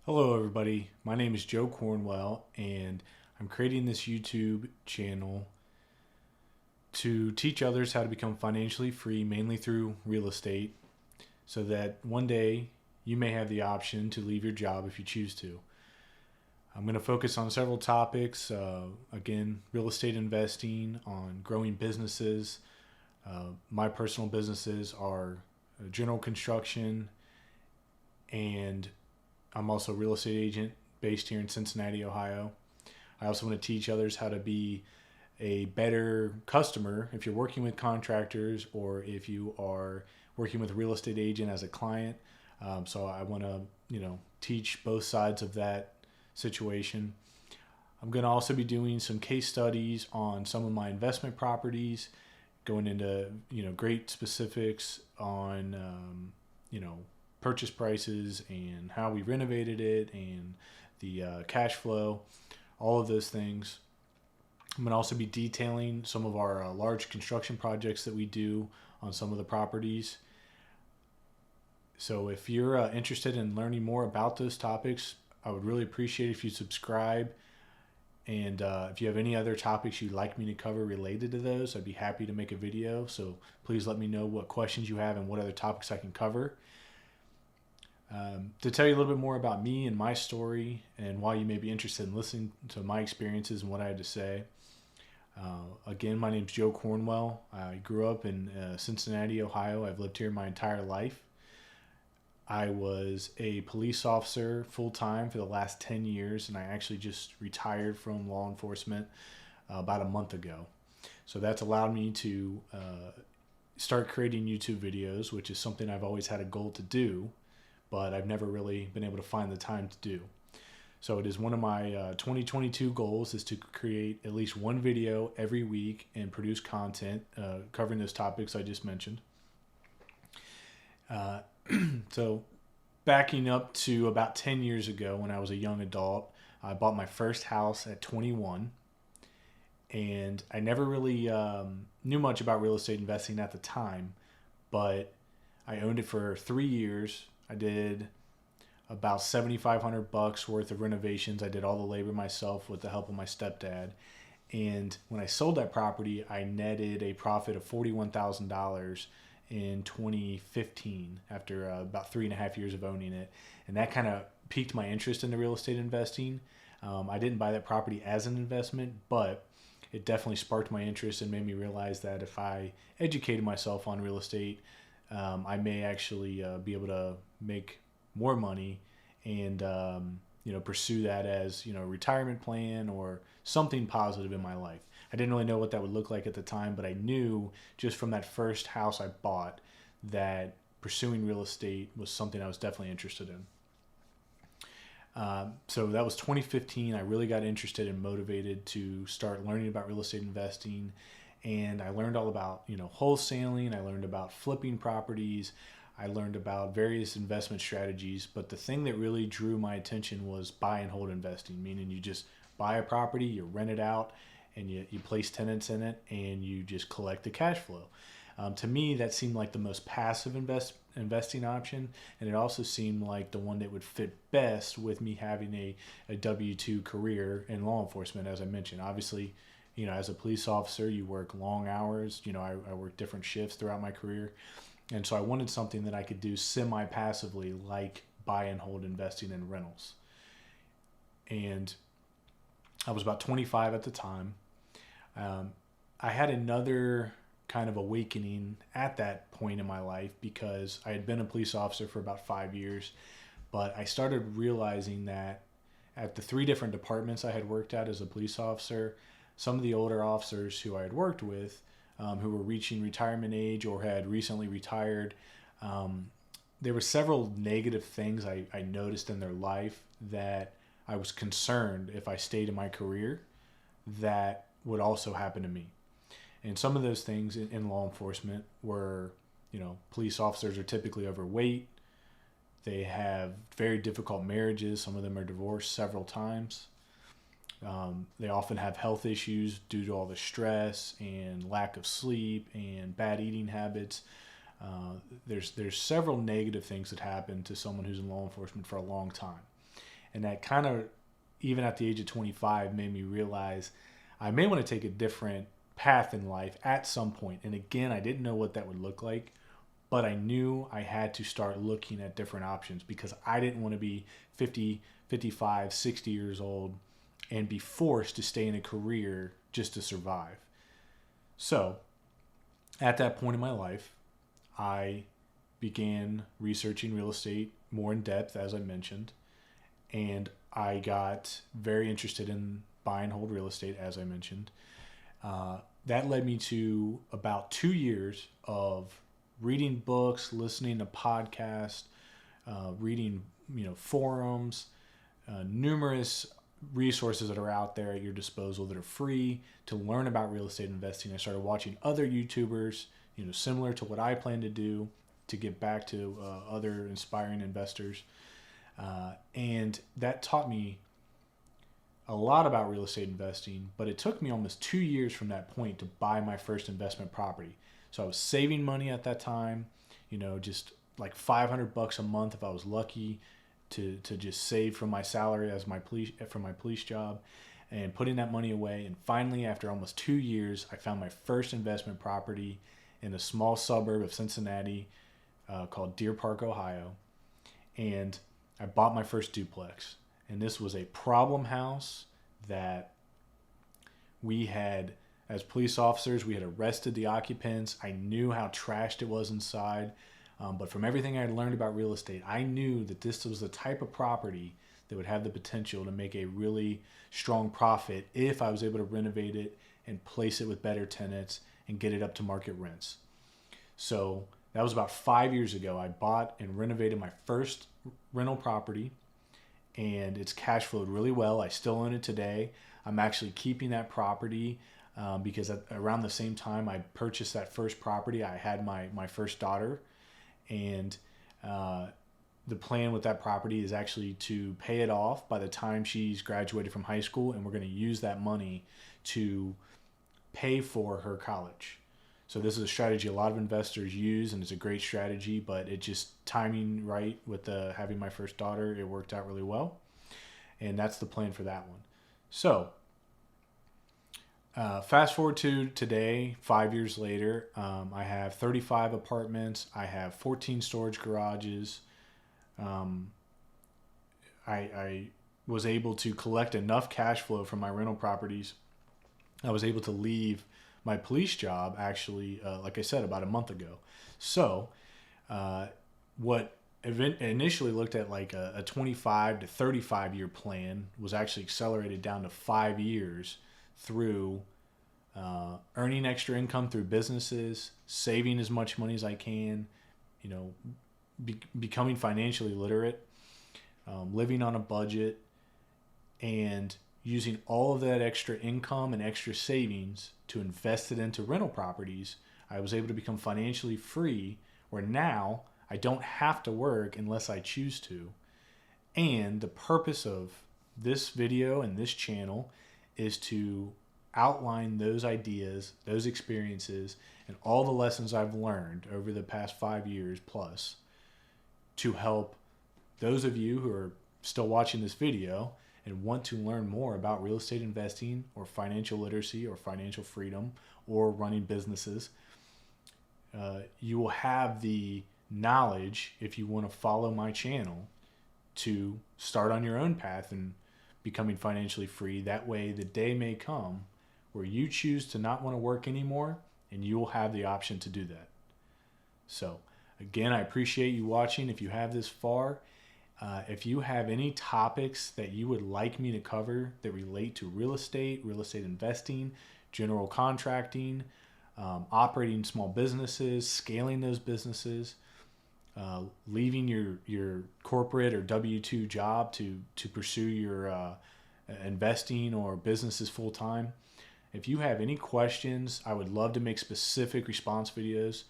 Hello, everybody. My name is Joe Cornwell, and I'm creating this YouTube channel to teach others how to become financially free, mainly through real estate, so that one day you may have the option to leave your job if you choose to. I'm going to focus on several topics again, real estate investing, on growing businesses. My personal businesses are general construction, and I'm also a real estate agent based here in Cincinnati, Ohio. I also want to teach others how to be a better customer if you're working with contractors or if you are working with a real estate agent as a client. So I want to, teach both sides of that situation. I'm going to also be doing some case studies on some of my investment properties, going into, great specifics on, purchase prices and how we renovated it and the cash flow, all of those things. I'm going to also be detailing some of our large construction projects that we do on some of the properties. So if you're interested in learning more about those topics, I would really appreciate if you subscribe. And if you have any other topics you'd like me to cover related to those, I'd be happy to make a video. So please let me know what questions you have and what other topics I can cover. To tell you a little bit more about me and my story and why you may be interested in listening to my experiences and what I had to say. Again, my name's Joe Cornwell. I grew up in Cincinnati, Ohio. I've lived here my entire life. I was a police officer full-time for the last 10 years, and I actually just retired from law enforcement about a month ago. So that's allowed me to start creating YouTube videos, which is something I've always had a goal to do, but I've never really been able to find the time to do. So it is one of my 2022 goals is to create at least one video every week and produce content covering those topics I just mentioned. So backing up to about 10 years ago when I was a young adult, I bought my first house at 21. And I never really knew much about real estate investing at the time, but I owned it for 3 years. I did about $7,500 worth of renovations. I did all the labor myself with the help of my stepdad. And when I sold that property, I netted a profit of $41,000 in 2015 after about 3.5 years of owning it. And that kind of piqued my interest into real estate investing. I didn't buy that property as an investment, but it definitely sparked my interest and made me realize that if I educated myself on real estate, I may actually be able to make more money and pursue that as a retirement plan or something positive in my life. I didn't really know what that would look like at the time, but I knew just from that first house I bought that pursuing real estate was something I was definitely interested in. So that was 2015. I really got interested and motivated to start learning about real estate investing. And I learned all about, wholesaling. I learned about flipping properties. I learned about various investment strategies. But the thing that really drew my attention was buy and hold investing, meaning you just buy a property, you rent it out, and you place tenants in it, and you just collect the cash flow. To me, that seemed like the most passive investing option, and it also seemed like the one that would fit best with me having a W-2 career in law enforcement, as I mentioned. Obviously, as a police officer, you work long hours. I worked different shifts throughout my career. And so I wanted something that I could do semi-passively, like buy and hold investing in rentals. And I was about 25 at the time. I had another kind of awakening at that point in my life because I had been a police officer for about 5 years, but I started realizing that at the 3 different departments I had worked at as a police officer, some of the older officers who I had worked with, who were reaching retirement age or had recently retired, there were several negative things I noticed in their life that I was concerned if I stayed in my career that would also happen to me. And some of those things in law enforcement were, police officers are typically overweight. They have very difficult marriages. Some of them are divorced several times. They often have health issues due to all the stress and lack of sleep and bad eating habits. There's several negative things that happen to someone who's in law enforcement for a long time. And that kind of, even at the age of 25, made me realize I may want to take a different path in life at some point. And again, I didn't know what that would look like, but I knew I had to start looking at different options because I didn't want to be 50, 55, 60 years old and be forced to stay in a career just to survive. So at that point in my life, I began researching real estate more in depth, as I mentioned, and I got very interested in buy and hold real estate, as I mentioned. That led me to about 2 years of reading books, listening to podcasts, reading forums, numerous resources that are out there at your disposal that are free to learn about real estate investing. I started watching other YouTubers, similar to what I plan to do to get back to other inspiring investors. And that taught me a lot about real estate investing, but it took me almost 2 years from that point to buy my first investment property. So I was saving money at that time, just like $500 a month if I was lucky to just save from my salary as from my police job, and putting that money away. And finally, after almost 2 years, I found my first investment property in a small suburb of Cincinnati called Deer Park, Ohio. And I bought my first duplex. And this was a problem house that we had, as police officers, we had arrested the occupants. I knew how trashed it was inside. But from everything I had learned about real estate, I knew that this was the type of property that would have the potential to make a really strong profit if I was able to renovate it and place it with better tenants and get it up to market rents. So that was about 5 years ago. I bought and renovated my first rental property, and it's cash flowed really well. I still own it today. I'm actually keeping that property because around the same time I purchased that first property, I had my first daughter. And the plan with that property is actually to pay it off by the time she's graduated from high school, and we're going to use that money to pay for her college. So this is a strategy a lot of investors use, and it's a great strategy, but it just timing right with having my first daughter, it worked out really well. And that's the plan for that one. So fast forward to today, 5 years later, I have 35 apartments. I have 14 storage garages. I was able to collect enough cash flow from my rental properties. I was able to leave my police job, actually, like I said, about a month ago. So what initially looked at like a 25 to 35 year plan was actually accelerated down to 5 years through earning extra income through businesses, saving as much money as I can, becoming financially literate, living on a budget, and using all of that extra income and extra savings to invest it into rental properties. I was able to become financially free, where now I don't have to work unless I choose to. And the purpose of this video and this channel is to outline those ideas, those experiences, and all the lessons I've learned over the past 5 years plus to help those of you who are still watching this video and want to learn more about real estate investing or financial literacy or financial freedom or running businesses. You will have the knowledge, if you want to follow my channel, to start on your own path and becoming financially free. That way the day may come where you choose to not want to work anymore, and you will have the option to do that. So again, I appreciate you watching if you have this far. If you have any topics that you would like me to cover that relate to real estate investing, general contracting, operating small businesses, scaling those businesses, leaving your corporate or W-2 job to pursue your investing or businesses full time. If you have any questions, I would love to make specific response videos.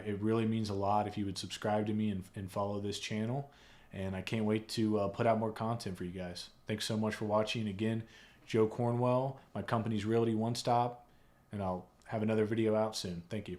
It really means a lot if you would subscribe to me and follow this channel. And I can't wait to put out more content for you guys. Thanks so much for watching. Again, Joe Cornwell. My company's Realty One Stop, and I'll have another video out soon. Thank you.